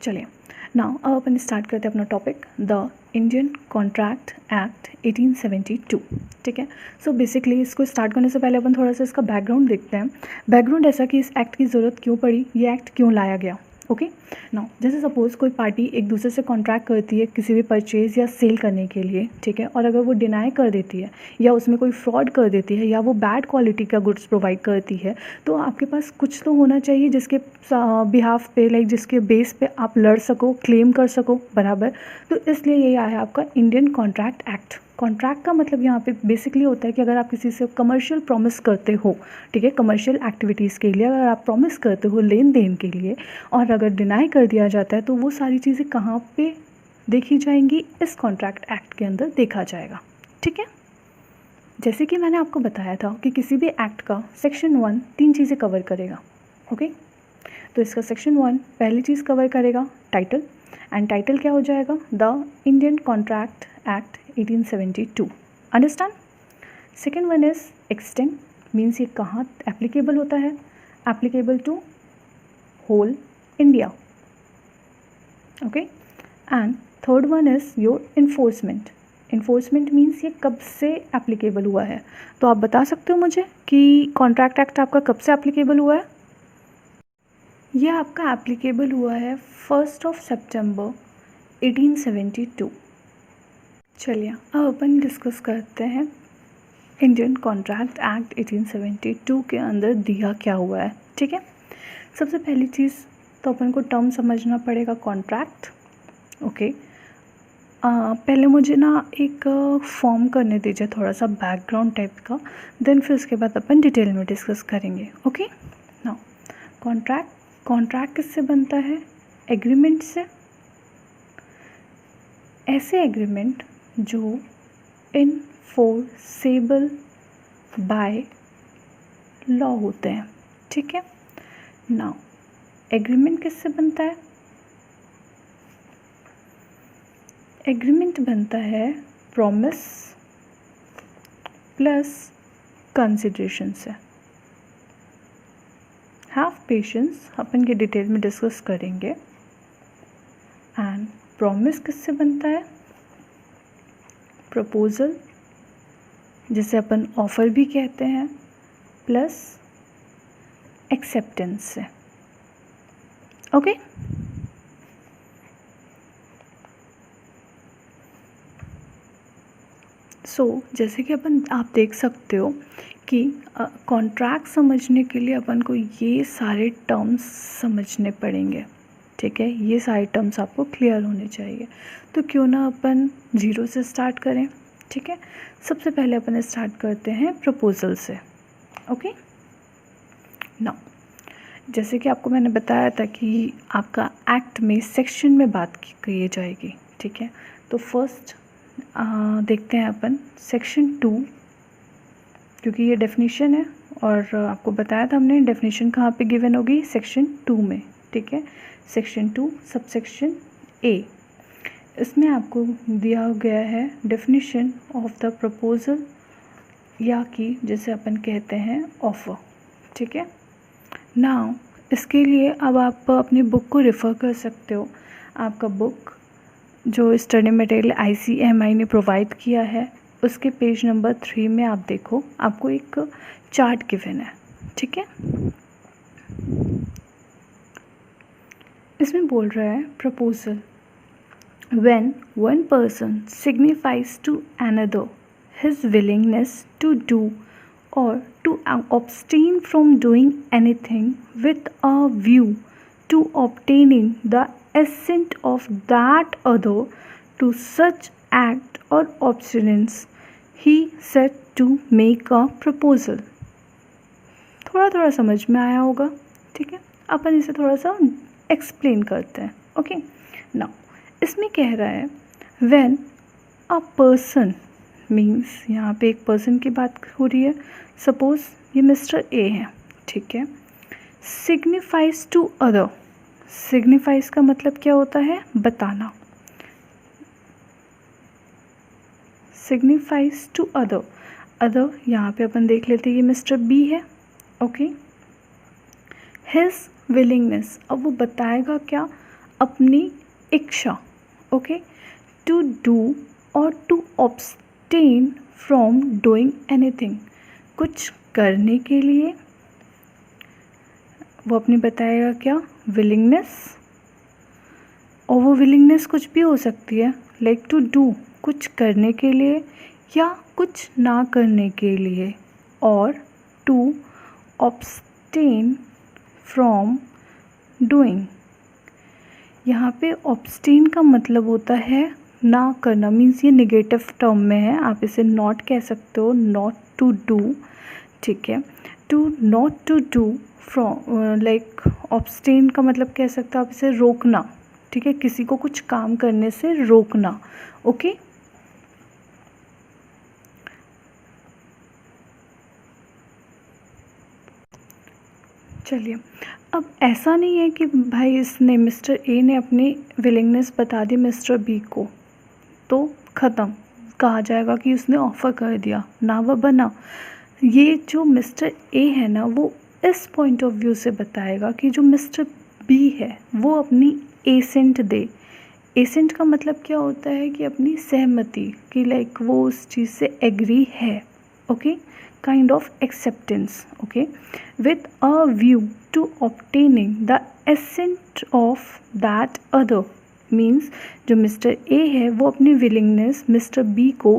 चलिए नाउ अब अपन स्टार्ट करते हैं अपना topic, the Indian Contract Act 1872। ठीक है, सो बेसिकली इसको स्टार्ट करने से पहले अपन थोड़ा सा इसका बैकग्राउंड देखते हैं। बैकग्राउंड ऐसा कि इस एक्ट की ज़रूरत क्यों पड़ी, ये एक्ट क्यों लाया गया। ओके नाउ, जैसे सपोज़ कोई पार्टी एक दूसरे से कॉन्ट्रैक्ट करती है किसी भी परचेज़ या सेल करने के लिए, ठीक है, और अगर वो डिनाई कर देती है या उसमें कोई फ्रॉड कर देती है या वो बैड क्वालिटी का गुड्स प्रोवाइड करती है, तो आपके पास कुछ तो होना चाहिए जिसके बिहाफ पे, लाइक जिसके बेस पे आप लड़ सको, क्लेम कर सको, बराबर। तो इसलिए ये आया है आपका इंडियन कॉन्ट्रैक्ट एक्ट। कॉन्ट्रैक्ट का मतलब यहाँ पे बेसिकली होता है कि अगर आप किसी से कमर्शियल प्रॉमिस करते हो, ठीक है, कमर्शियल एक्टिविटीज़ के लिए अगर आप प्रॉमिस करते हो लेन देन के लिए, और अगर डिनाई कर दिया जाता है तो वो सारी चीज़ें कहाँ पे देखी जाएंगी, इस कॉन्ट्रैक्ट एक्ट के अंदर देखा जाएगा। ठीक है, जैसे कि मैंने आपको बताया था कि किसी भी एक्ट का सेक्शन 1 3 चीज़ें कवर करेगा। ओके, तो इसका सेक्शन 1 पहली चीज़ कवर करेगा टाइटल, एंड टाइटल क्या हो जाएगा, the Indian Contract Act 1872। Understand. Second one is extent, means ये कहाँ एप्लीकेबल होता है, applicable to whole India. Okay, and third one is your enforcement. Enforcement means ये कब से एप्लीकेबल हुआ है। तो आप बता सकते हो मुझे कि कॉन्ट्रैक्ट एक्ट आपका कब से एप्लीकेबल हुआ है। यह आपका एप्लीकेबल हुआ है 1 सितंबर 1872। चलिए अब अपन डिस्कस करते हैं इंडियन कॉन्ट्रैक्ट एक्ट 1872 के अंदर दिया क्या हुआ है। ठीक है, सबसे पहली चीज़ तो अपन को टर्म समझना पड़ेगा, कॉन्ट्रैक्ट। ओके, पहले मुझे ना एक फॉर्म करने दीजिए, थोड़ा सा बैकग्राउंड टाइप का, देन फिर उसके बाद अपन डिटेल में डिस्कस करेंगे। ओके नाउ, कॉन्ट्रैक्ट किससे बनता है, एग्रीमेंट से। ऐसे एग्रीमेंट जो इनफोर्सेबल बाय लॉ होते हैं। ठीक है, नाउ एग्रीमेंट किससे बनता है, एग्रीमेंट बनता है प्रॉमिस प्लस कंसिडरेशन से। हैव पेशेंस, अपन के डिटेल में डिस्कस करेंगे। एंड प्रॉमिस किससे बनता है, प्रपोजल, जिसे अपन ऑफ़र भी कहते हैं, प्लस एक्सेप्टेंस से। ओके, सो जैसे कि आप देख सकते हो कि कॉन्ट्रैक्ट समझने के लिए अपन को ये सारे टर्म्स समझने पड़ेंगे। ठीक है, ये सारे टर्म्स आपको क्लियर होने चाहिए। तो क्यों ना अपन ज़ीरो से स्टार्ट करें। ठीक है, सबसे पहले अपन स्टार्ट करते हैं प्रपोजल से। ओके नाउ, जैसे कि आपको मैंने बताया था कि आपका एक्ट में सेक्शन में बात की जाएगी। ठीक है, तो फर्स्ट देखते हैं अपन सेक्शन 2, क्योंकि ये डेफिनेशन है और आपको बताया था हमने डेफिनेशन कहाँ पे गिवन होगी, सेक्शन 2 में। ठीक है, सेक्शन 2 सबसेक्शन ए, इसमें आपको दिया गया है डेफिनेशन ऑफ द प्रपोजल, या कि जिसे अपन कहते हैं ऑफ़र। ठीक है, नाउ इसके लिए अब आप अपनी बुक को रेफ़र कर सकते हो। आपका बुक जो स्टडी मटेरियल ICMI ने प्रोवाइड किया है, उसके पेज नंबर 3 में आप देखो, आपको एक चार्ट गिवन है। ठीक है, इसमें बोल रहा है proposal, when one person signifies to another his willingness to do or to abstain from doing anything with a view to obtaining the assent of that other to such act or abstinence, he said to make a proposal। थोड़ा थोड़ा समझ में आया होगा। ठीक है, अपन इसे थोड़ा सा एक्सप्लेन करते हैं। ओके नाउ, इसमें कह रहा है when a person, मीन्स यहाँ पे एक पर्सन की बात हो रही है। सपोज़ ये मिस्टर ए है। ठीक है, सिग्निफाइज टू अदर, सिग्निफाइज का मतलब क्या होता है, बताना। सिग्निफाइज टू अदर, अदर यहाँ पे अपन देख लेते हैं ये मिस्टर बी है। ओके, हिज विलिंगनेस, अब वो बताएगा क्या, अपनी इच्छा, ओके, टू डू और to abstain from doing anything, कुछ करने के लिए, वो अपनी बताएगा क्या, विलिंगनेस, और वो विलिंगनेस कुछ भी हो सकती है, लाइक टू डू कुछ करने के लिए या कुछ ना करने के लिए, और टू ऑब्स्टेन फ्रॉम डूइंग। यहाँ पे ऑब्स्टेन का मतलब होता है ना करना, मीन्स ये नेगेटिव टर्म में है, आप इसे नॉट कह सकते हो, नॉट टू डू, ठीक है। To not to do from, like abstain का मतलब कह सकते हो आप इसे रोकना, ठीक है, किसी को कुछ काम करने से रोकना, ओके। चलिए, अब ऐसा नहीं है कि भाई इसने मिस्टर ए ने अपनी विलिंगनेस बता दी मिस्टर बी को तो ख़त्म, कहा जाएगा कि उसने ऑफ़र कर दिया, ना वह बना। ये जो मिस्टर ए है ना, वो इस पॉइंट ऑफ व्यू से बताएगा कि जो मिस्टर बी है वो अपनी एसेंट दे। एसेंट का मतलब क्या होता है कि अपनी सहमति, कि लाइक वो उस चीज़ से एग्री है, okay, kind of acceptance, okay, with a view to obtaining the assent of that other, means जो मिस्टर ए है वो अपनी विलिंगनेस मिस्टर बी को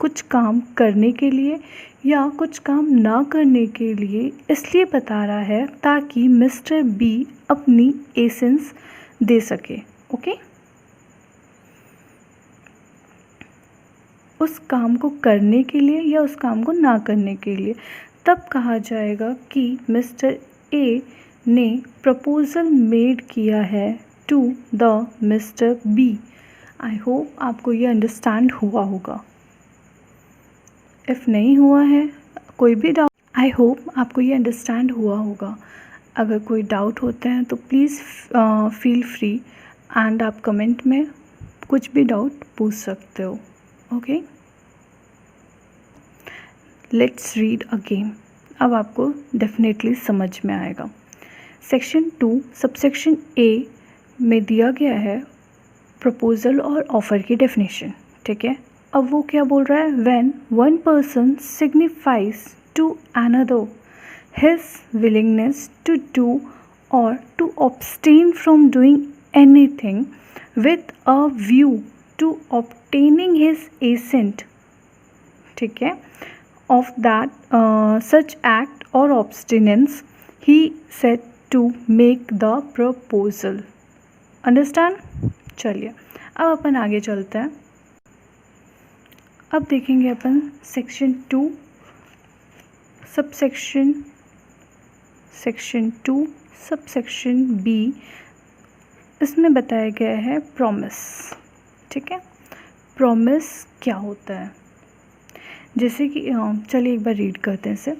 कुछ काम करने के लिए या कुछ काम ना करने के लिए इसलिए बता रहा है ताकि मिस्टर बी अपनी एसेंस दे सके, ओके। उस काम को करने के लिए या उस काम को ना करने के लिए, तब कहा जाएगा कि मिस्टर ए ने प्रपोज़ल मेड किया है to the mister B. I hope आपको ये अंडरस्टैंड हुआ होगा। इफ़ नहीं हुआ है, कोई भी डाउट, आई होप आपको ये अंडरस्टैंड हुआ होगा। अगर कोई डाउट होते हैं तो प्लीज़ फील फ्री एंड आप कमेंट में कुछ भी डाउट पूछ सकते हो, ओके। लेट्स रीड अगेन, अब आपको डेफिनेटली समझ में आएगा। सेक्शन 2 सबसेक्शन ए में दिया गया है प्रपोज़ल और ऑफ़र की डेफिनेशन, ठीक है। अब वो क्या बोल रहा है, when one person signifies to another his willingness to do और to abstain from doing anything with a view to obtaining his assent, ठीक है, of that such act or abstinence, he said to make the proposal. Understand? चलिए, अब अपन आगे चलते हैं। अब देखेंगे अपन सेक्शन 2 सबसेक्शन सबसेक्शन बी। इसमें बताया गया है प्रॉमिस, ठीक है। प्रॉमिस क्या होता है, जैसे कि चलिए एक बार रीड करते हैं इसे।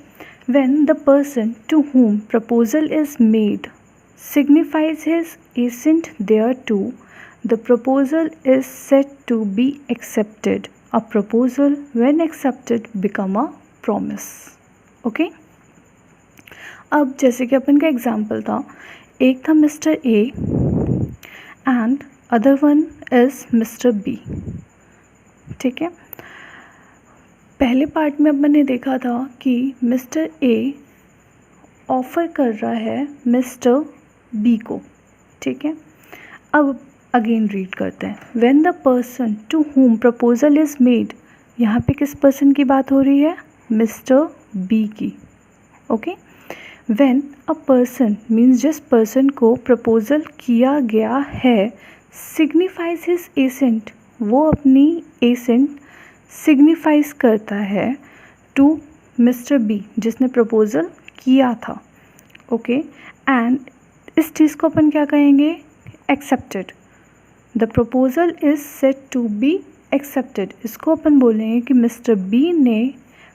When the person to whom proposal is made signifies his assent there to, the proposal is set to be accepted. A proposal when accepted become a promise, okay. अब जैसे कि अपन का एग्जाम्पल था, एक था mister A and other one is mister B, ठीक है। पहले पार्ट में अपन ने देखा था कि मिस्टर ए ऑफ़र कर रहा है मिस्टर बी को, ठीक है। अब अगेन रीड करते हैं। When the person to whom proposal is made, यहाँ पे किस पर्सन की बात हो रही है, मिस्टर बी की, okay. When a person means जिस पर्सन को प्रपोजल किया गया है, सिग्निफाइज हिज एसेंट, वो अपनी एसेंट सिग्निफाइज करता है टू मिस्टर बी जिसने प्रपोज़ल किया था, ओके। एंड इस चीज़ को अपन क्या कहेंगे, accepted. The proposal is set to be accepted. इसको अपन बोलेंगे कि मिस्टर बी ने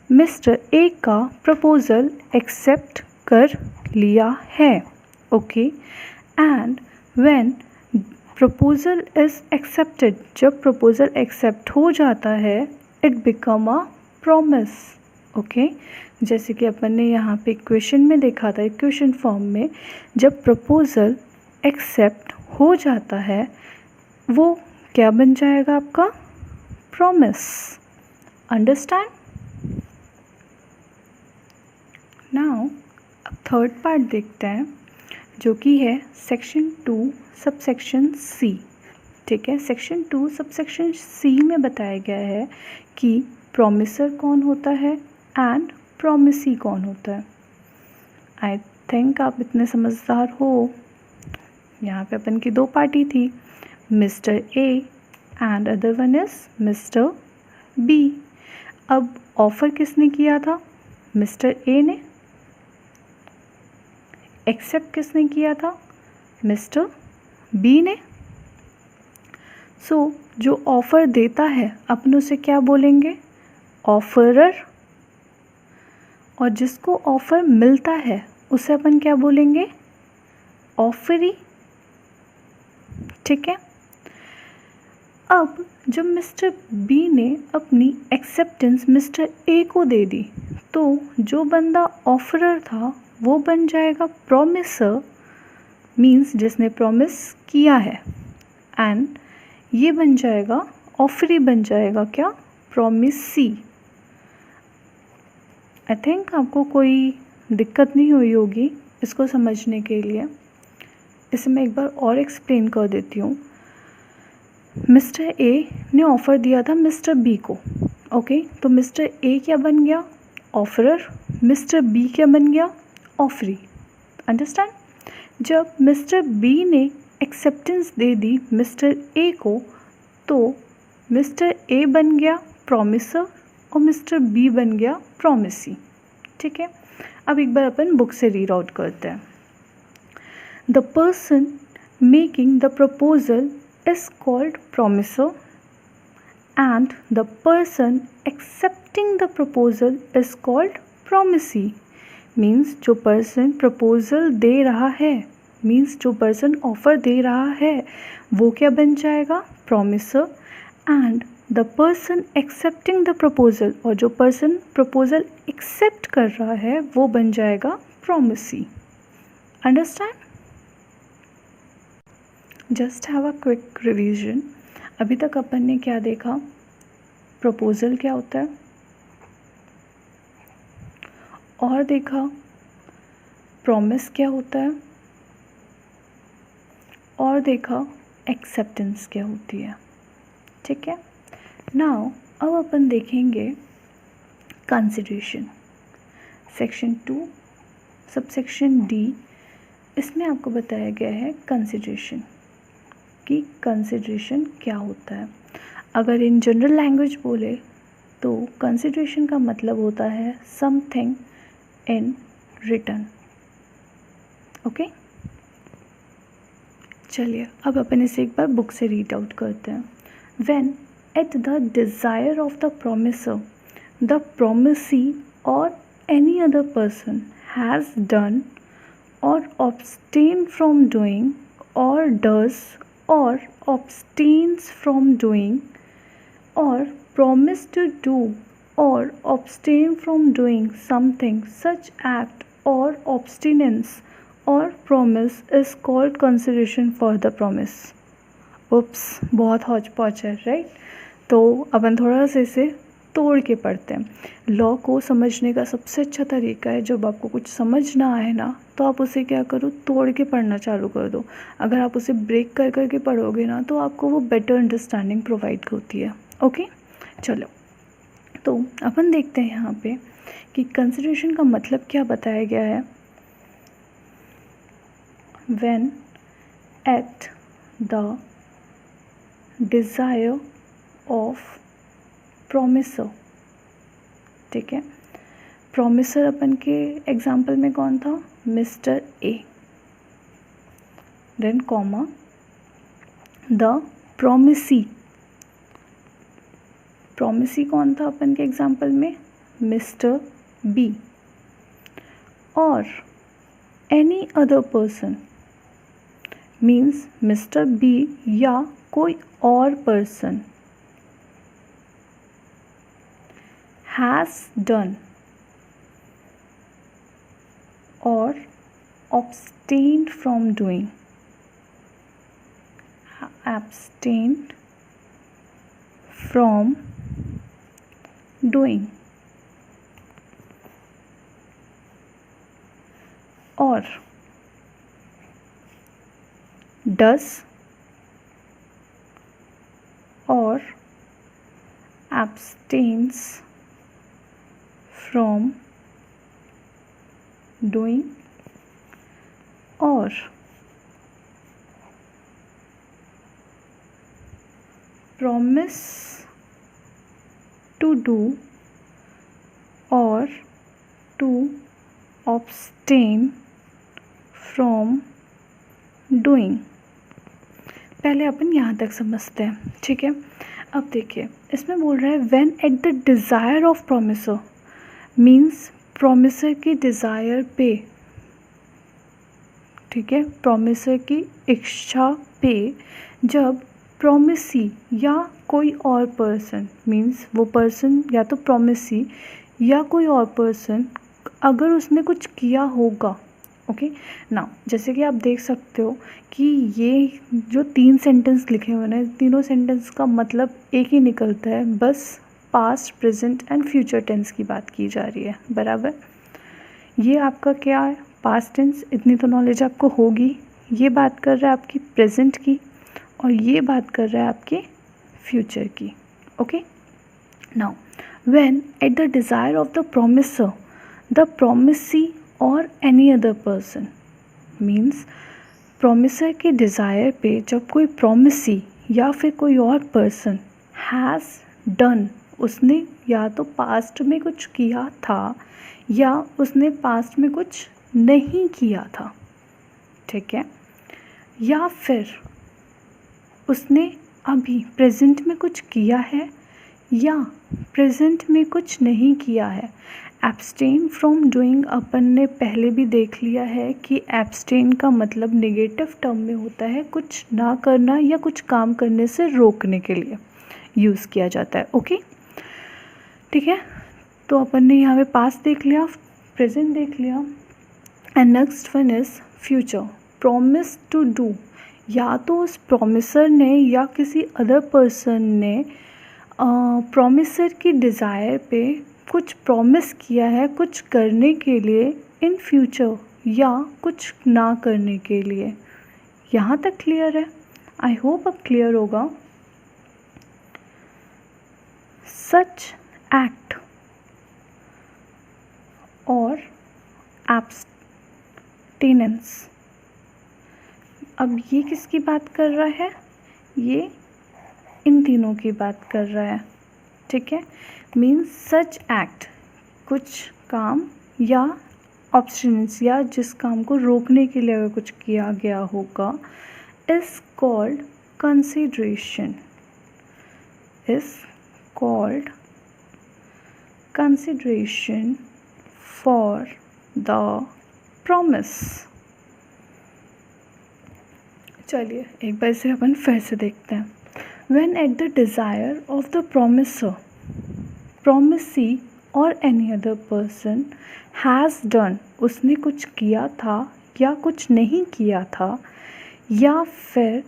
मिस्टर ए का प्रपोज़ल एक्सेप्ट कर लिया है, okay. And when proposal is accepted, जब प्रपोज़ल एक्सेप्ट हो जाता है, it become a promise, okay. जैसे कि अपन ने यहाँ पे इक्वेशन में देखा था, इक्वेशन फॉर्म में जब प्रपोज़ल एक्सेप्ट हो जाता है वो क्या बन जाएगा आपका? प्रॉमिस। अंडरस्टैंड? नाउ अब थर्ड पार्ट देखते हैं जो कि है सेक्शन 2 सबसेक्शन सी। ठीक है, सेक्शन 2 सबसेक्शन सी में बताया गया है कि प्रॉमिसर कौन होता है एंड प्रॉमिसी कौन होता है। आई थिंक आप इतने समझदार हो। यहाँ पे अपन की दो पार्टी थी, mister A and other one is mister B. अब ऑफर किसने किया था? मिस्टर ए ने। एक्सेप्ट किसने किया था? मिस्टर बी ने। सो जो ऑफ़र देता है अपन उसे क्या बोलेंगे? ऑफरर। और जिसको ऑफ़र मिलता है उसे अपन क्या बोलेंगे? ऑफरी। ठीक है, अब जब मिस्टर बी ने अपनी एक्सेप्टेंस मिस्टर ए को दे दी तो जो बंदा ऑफरर था वो बन जाएगा प्रॉमिसर, मीन्स जिसने प्रॉमिस किया है, एंड ये बन जाएगा ऑफरी, बन जाएगा क्या? प्रॉमिसी। आई थिंक आपको कोई दिक्कत नहीं हुई होगी इसको समझने के लिए। इसे मैं एक बार और एक्सप्लेन कर देती हूँ। मिस्टर ए ने ऑफ़र दिया था मिस्टर बी को, ओके, तो मिस्टर ए क्या बन गया? ऑफरर। मिस्टर बी क्या बन गया? ऑफरी। अंडरस्टैंड? जब मिस्टर बी ने acceptance they the mister A को तो मिस्टर ए बन गया प्रॉमिसर और मिस्टर बी बन गया प्रॉमिसी। ठीक है, अब एक बार अपन बुक से रीड आउट करते हैं। The person making the proposal is called promiser and the person accepting the proposal is called promisee। Means जो पर्सन प्रपोजल दे रहा है, मीन्स जो पर्सन ऑफर दे रहा है वो क्या बन जाएगा? Promiser. And the person accepting the proposal, और जो पर्सन प्रपोजल एक्सेप्ट कर रहा है वो बन जाएगा promisee. Understand? Just have a quick revision. अभी तक अपन ने क्या देखा? प्रपोजल क्या होता है, और देखा प्रॉमिस क्या होता है, और देखा एक्सेप्टेंस क्या होती है। ठीक है, नाउ अब अपन देखेंगे कंसिडरेशन। सेक्शन 2 सबसेक्शन डी, इसमें आपको बताया गया है कंसिडरेशन कि कंसिडरेशन क्या होता है। अगर इन जनरल लैंग्वेज बोले तो कंसिडरेशन का मतलब होता है समथिंग इन रिटर्न। ओके, चलिए अब अपन इसे एक बार बुक से रीड आउट करते हैं। When at the desire of the promisor the promisee और any other person has done और abstain from doing or does or abstains from doing or promise to do or abstain from doing something, such act or abstinence or promise is called consideration for the promise। उप्स, बहुत हौच पौच है, right? तो अपन थोड़ा सा इसे तोड़ के पढ़ते हैं। लॉ को समझने का सबसे अच्छा तरीका है, जब आपको कुछ समझ ना आए ना तो आप उसे क्या करो, तोड़ के पढ़ना चालू कर दो। अगर आप उसे ब्रेक कर कर के पढ़ोगे ना तो आपको वो बेटर अंडरस्टैंडिंग प्रोवाइड होती है। ओके, चलो तो अपन देखते हैं यहाँ पे कि कंसिडरेशन का मतलब क्या बताया गया है। When at the desire of promisor. ठीक है, प्रॉमिसर अपन के एग्जाम्पल में कौन था? Mister A. Then comma the promisee. Promisee कौन था अपन के एग्जाम्पल में? Mister B. और any other person means mister B या कोई और person has done or abstained from doing। abstain from doing, or does or abstains from doing, or promise to do or to abstain from doing। पहले अपन यहाँ तक समझते हैं, ठीक है। अब देखिए इसमें बोल रहा है when at the desire of promisor, means promisor की डिज़ायर पे, ठीक है, प्रोमिसर की इच्छा पे, जब प्रोमिसी या कोई और पर्सन, मीन्स वो पर्सन या तो प्रोमिसी या कोई और पर्सन, अगर उसने कुछ किया होगा, ओके ना, जैसे कि आप देख सकते हो कि ये जो 3 सेंटेंस लिखे हुए हैं, तीनों सेंटेंस का मतलब एक ही निकलता है, बस past, present and future tense की बात की जा रही है, बराबर। ये आपका क्या है, पास्ट टेंस, इतनी तो नॉलेज आपको होगी। ये बात कर रहा है आपकी प्रेजेंट की, और ये बात कर रहा है आपके फ्यूचर की, okay. Now when at the desire of the promisor, the promisee और any other person, means promisor के डिज़ायर पे जब कोई प्रोमिसी या फिर कोई और पर्सन हैज़ डन, उसने या तो पास्ट में कुछ किया था या उसने पास्ट में कुछ नहीं किया था, ठीक है, या फिर उसने अभी प्रेजेंट में कुछ किया है या प्रेजेंट में कुछ नहीं किया है। एब्सटेन फ्रॉम डूइंग अपन ने पहले भी देख लिया है कि एब्सटेन का मतलब नेगेटिव टर्म में होता है कुछ ना करना या कुछ काम करने से रोकने के लिए यूज़ किया जाता है, ओके, ठीक है। तो अपन ने यहाँ पे पास्ट देख लिया, प्रेजेंट देख लिया, and next one is future. Promise to do, या तो उस प्रॉमिसर ने या किसी अदर पर्सन ने प्रॉमिसर की डिज़ायर पे कुछ प्रॉमिस किया है कुछ करने के लिए इन फ्यूचर, या कुछ ना करने के लिए। यहाँ तक क्लियर है? आई होप अब क्लियर होगा। सच एक्ट और एब्सटेनेंस, अब ये किसकी बात कर रहा है? ये इन तीनों की बात कर रहा है, ठीक है। मीन्स सच एक्ट, कुछ काम, या ऑब्स्टिनेंस, या जिस काम को रोकने के लिए अगर कुछ किया गया होगा, is called consideration, is called consideration for the promise. चलिए एक बार इसे अपन फिर से देखते हैं। When at the desire of the promiser, promisee or any other person has done, उसने कुछ किया था या कुछ नहीं किया था, या फिर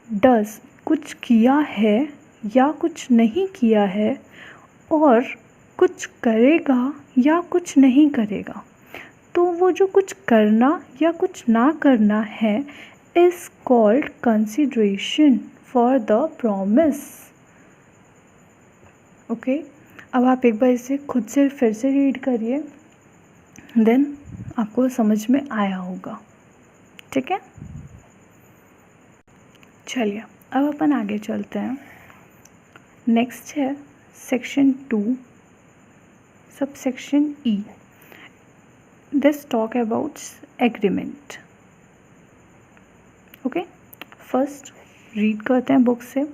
does, कुछ किया है या कुछ नहीं किया है, और कुछ करेगा या कुछ नहीं करेगा, तो वो जो कुछ करना या कुछ ना करना है is called consideration for the promise, okay. अब आप एक बार इसे खुद से फिर से रीड करिए, देन आपको समझ में आया होगा, ठीक है। चलिए अब अपन आगे चलते हैं। नेक्स्ट है section 2 sub section E. This talk about agreement, okay. First read करते हैं बुक से।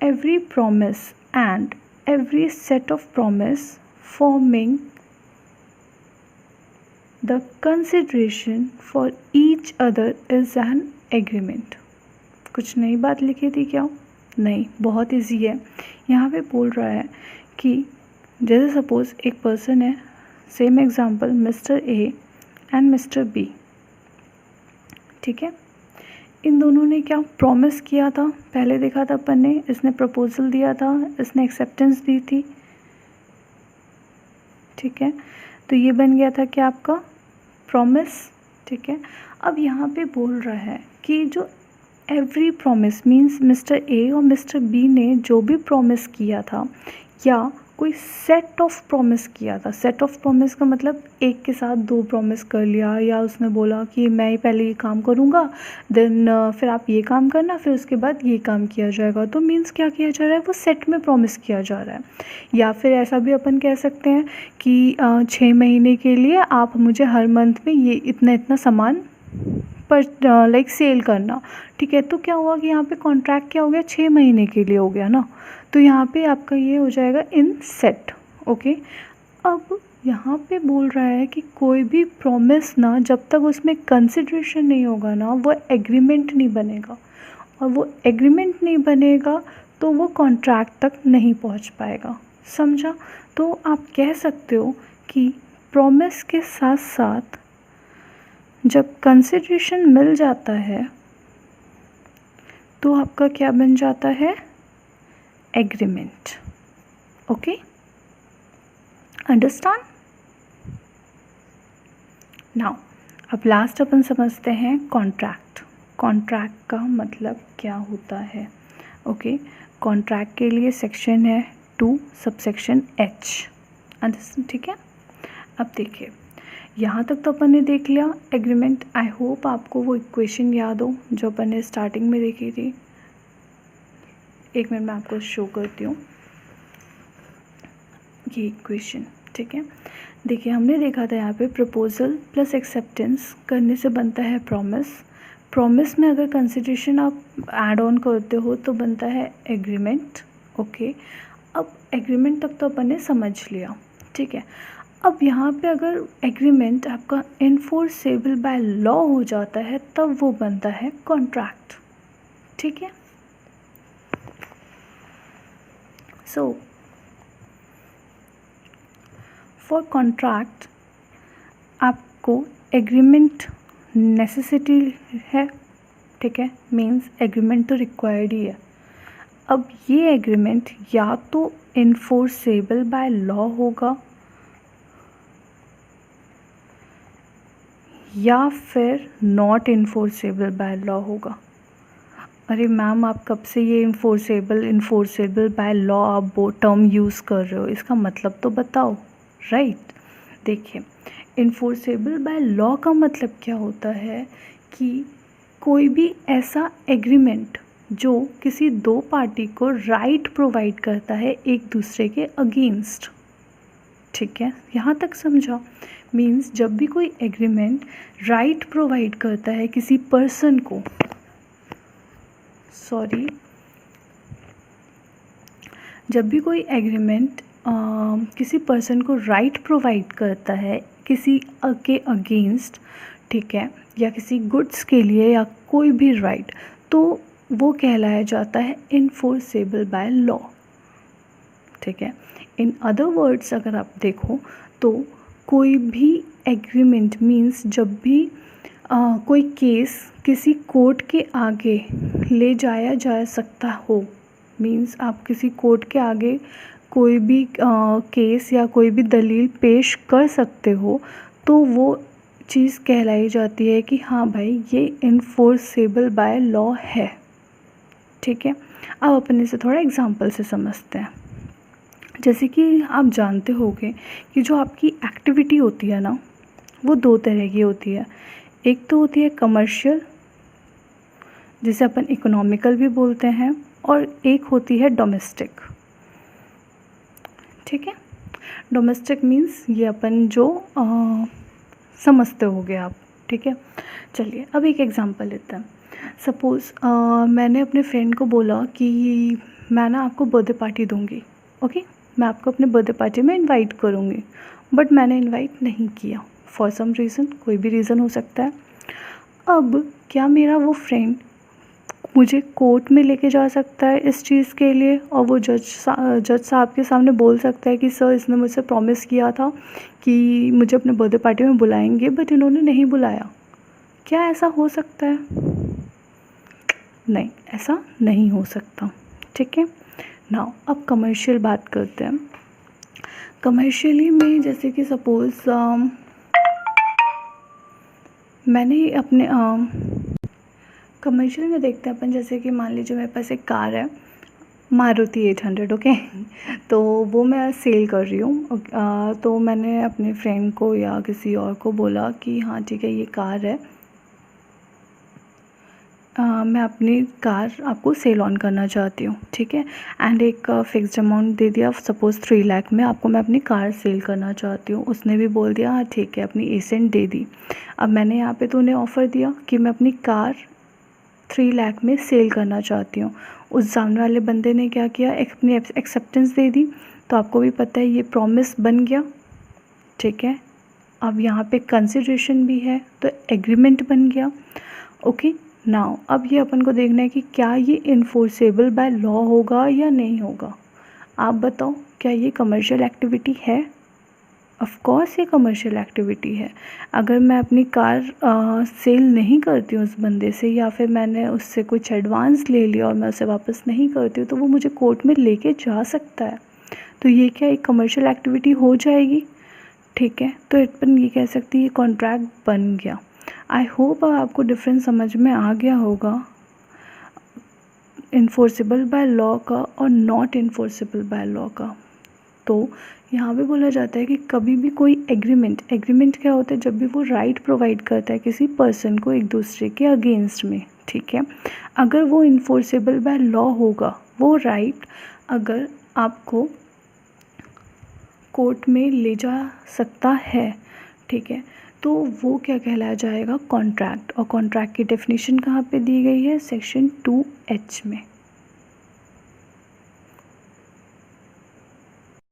Every promise and every set of promise forming the consideration for each other is an agreement. कुछ नई बात लिखी थी क्या? नहीं, बहुत इजी है। यहाँ पे बोल रहा है कि जैसे सपोज़ एक पर्सन है, same example mister A and mister B, ठीक है। इन दोनों ने क्या प्रॉमिस किया था, पहले देखा था अपन ने, इसने प्रपोजल दिया था, इसने एक्सेप्टेंस दी थी, ठीक है। तो ये बन गया था क्या आपका प्रॉमिस, ठीक है। अब यहाँ पे बोल रहा है कि जो every promise means mister A और मिस्टर बी ने जो भी प्रॉमिस किया था या कोई सेट ऑफ प्रॉमिस किया था, सेट ऑफ प्रॉमिस का मतलब एक के साथ दो प्रॉमिस कर लिया, या उसने बोला कि मैं पहले ये काम करूँगा देन फिर आप ये काम करना, फिर उसके बाद ये काम किया जाएगा, तो मीन्स क्या किया जा रहा है, वो सेट में प्रॉमिस किया जा रहा है। या फिर ऐसा भी अपन कह सकते हैं कि 6 महीने के लिए आप मुझे हर मंथ में ये इतना इतना सामान पर लाइक सेल करना, ठीक है। तो क्या हुआ कि यहाँ पे कॉन्ट्रैक्ट क्या हो गया, 6 महीने के लिए हो गया ना, तो यहाँ पे आपका ये हो जाएगा इन सेट, ओके। अब यहाँ पे बोल रहा है कि कोई भी प्रॉमिस ना जब तक उसमें कंसिडरेशन नहीं होगा ना वो एग्रीमेंट नहीं बनेगा, और वो एग्रीमेंट नहीं बनेगा तो वो कॉन्ट्रैक्ट तक नहीं पहुँच पाएगा, समझा। तो आप कह सकते हो कि प्रॉमिस के साथ साथ जब कंसिडरेशन मिल जाता है तो आपका क्या बन जाता है, एग्रीमेंट, ओके, अंडरस्टैंड। नाउ अब लास्ट अपन समझते हैं कॉन्ट्रैक्ट। कॉन्ट्रैक्ट का मतलब क्या होता है, ओके। कॉन्ट्रैक्ट के लिए सेक्शन है 2 सबसेक्शन H, अंडरस्टैंड, ठीक है। अब देखिए यहाँ तक तो अपन ने देख लिया एग्रीमेंट। आई होप आपको वो इक्वेशन याद हो जो अपन ने स्टार्टिंग में देखी थी। एक मिनट मैं आपको शो करती हूँ ये इक्वेशन, ठीक है। देखिए हमने देखा था यहाँ पे प्रपोजल प्लस एक्सेप्टेंस करने से बनता है प्रॉमिस। प्रॉमिस में अगर कंसिडरेशन आप ऐड ऑन करते हो तो बनता है एग्रीमेंट, ओके। अब एग्रीमेंट तक तो अपन ने समझ लिया, ठीक है। अब यहाँ पे अगर एग्रीमेंट आपका इन्फोर्सेबल बाय लॉ हो जाता है तब वो बनता है कॉन्ट्रैक्ट, ठीक है। सो फॉर कॉन्ट्रैक्ट आपको एग्रीमेंट नेसेसिटी है, ठीक है, मीन्स एग्रीमेंट तो रिक्वायर्ड ही है। अब ये एग्रीमेंट या तो इन्फोर्सेबल बाय लॉ होगा या फिर नॉट इन्फोर्सेबल बाय लॉ होगा। अरे मैम आप कब से ये इन्फोर्सेबल बाय लॉ आप वो टर्म यूज़ कर रहे हो, इसका मतलब तो बताओ, राइट। देखिए इन्फोर्सेबल बाय लॉ का मतलब क्या होता है कि कोई भी ऐसा एग्रीमेंट जो किसी दो पार्टी को राइट प्रोवाइड करता है एक दूसरे के अगेंस्ट, ठीक है, यहाँ तक समझा। मीन्स जब भी कोई एग्रीमेंट राइट प्रोवाइड करता है किसी पर्सन को, जब भी कोई एग्रीमेंट किसी पर्सन को राइट प्रोवाइड करता है किसी के अगेंस्ट, ठीक है, या किसी गुड्स के लिए या कोई भी राइट, तो वो कहलाया जाता है इन्फोर्सेबल बाय लॉ, ठीक है। इन अदर वर्ड्स अगर आप देखो तो कोई भी एग्रीमेंट मीन्स जब भी कोई केस किसी कोर्ट के आगे ले जाया जा सकता हो, मीन्स आप किसी कोर्ट के आगे कोई भी केस या कोई भी दलील पेश कर सकते हो, तो वो चीज़ कहलाई जाती है कि हाँ भाई ये इन्फोर्सेबल बाय लॉ है, ठीक है। अब अपन इसे थोड़ा एग्जांपल से समझते हैं। जैसे कि आप जानते होंगे कि जो आपकी एक्टिविटी होती है ना वो दो तरह की होती है। एक तो होती है कमर्शियल जिसे अपन इकोनॉमिकल भी बोलते हैं, और एक होती है डोमेस्टिक, ठीक है। डोमेस्टिक मीन्स ये अपन जो समझते होगे आप, ठीक है। चलिए अब एक एग्जांपल लेते हैं। सपोज़ मैंने अपने फ्रेंड को बोला कि मैं ना आपको बर्थडे पार्टी दूंगी, ओके, मैं आपको अपने बर्थडे पार्टी में इनवाइट करूँगी, बट मैंने इनवाइट नहीं किया फॉर सम रीज़न, कोई भी रीज़न हो सकता है। अब क्या मेरा वो फ्रेंड मुझे कोर्ट में लेके जा सकता है इस चीज़ के लिए, और वो जज साहब के सामने बोल सकता है कि सर इसने मुझसे प्रॉमिस किया था कि मुझे अपने बर्थडे पार्टी में बुलाएंगे बट इन्होंने नहीं बुलाया। क्या ऐसा हो सकता है? नहीं, ऐसा नहीं हो सकता। ठीक है, नाउ अब कमर्शियल बात करते हैं। कमर्शियली में जैसे कि सपोज़ मैंने अपने कमर्शियल में देखते हैं अपन, जैसे कि मान लीजिए मेरे पास एक कार है मारुति 800, ओके। तो वो मैं सेल कर रही हूँ। तो मैंने अपने फ्रेंड को या किसी और को बोला कि हाँ ठीक है, ये कार है, मैं अपनी कार आपको सेल ऑन करना चाहती हूँ। ठीक है, एंड एक फ़िक्स्ड अमाउंट दे दिया, सपोज़ 3 लाख में आपको मैं अपनी कार सेल करना चाहती हूँ। उसने भी बोल दिया हाँ ठीक है, अपनी एसेंट दे दी। अब मैंने यहाँ पे तो उन्हें ऑफ़र दिया कि मैं अपनी कार 3 लाख में सेल करना चाहती हूँ। उस सामने वाले बंदे ने क्या किया, अपनी एक्सेप्टेंस दे दी। तो आपको भी पता है ये प्रॉमिस बन गया। ठीक है, अब यहाँ पे कंसिडरेशन भी है तो एग्रीमेंट बन गया। ओके, नाउ अब ये अपन को देखना है कि क्या ये इन्फोर्सेबल बाय लॉ होगा या नहीं होगा। आप बताओ, क्या ये कमर्शियल एक्टिविटी है? ऑफ कोर्स ये कमर्शियल एक्टिविटी है। अगर मैं अपनी कार सेल नहीं करती हूँ उस बंदे से, या फिर मैंने उससे कुछ एडवांस ले लिया और मैं उसे वापस नहीं करती हूँ, तो वो मुझे कोर्ट में लेके जा सकता है। तो ये क्या एक कमर्शियल एक्टिविटी हो जाएगी। ठीक है, तो अपन ये कह सकते हैं ये कॉन्ट्रैक्ट बन गया। आई होप आपको डिफरेंस समझ में आ गया होगा इन्फोर्सेबल बाय लॉ का और नॉट इन्फोर्सेबल बाय लॉ का। तो यहाँ पे बोला जाता है कि कभी भी कोई एग्रीमेंट क्या होता है, जब भी वो राइट प्रोवाइड करता है किसी पर्सन को एक दूसरे के अगेंस्ट में। ठीक है, अगर वो इन्फोर्सेबल बाय लॉ होगा, वो राइट अगर आपको कोर्ट में ले जा सकता है, ठीक है, तो वो क्या कहलाया जाएगा, कॉन्ट्रैक्ट। और कॉन्ट्रैक्ट की डेफिनेशन कहाँ पे दी गई है, सेक्शन 2H में।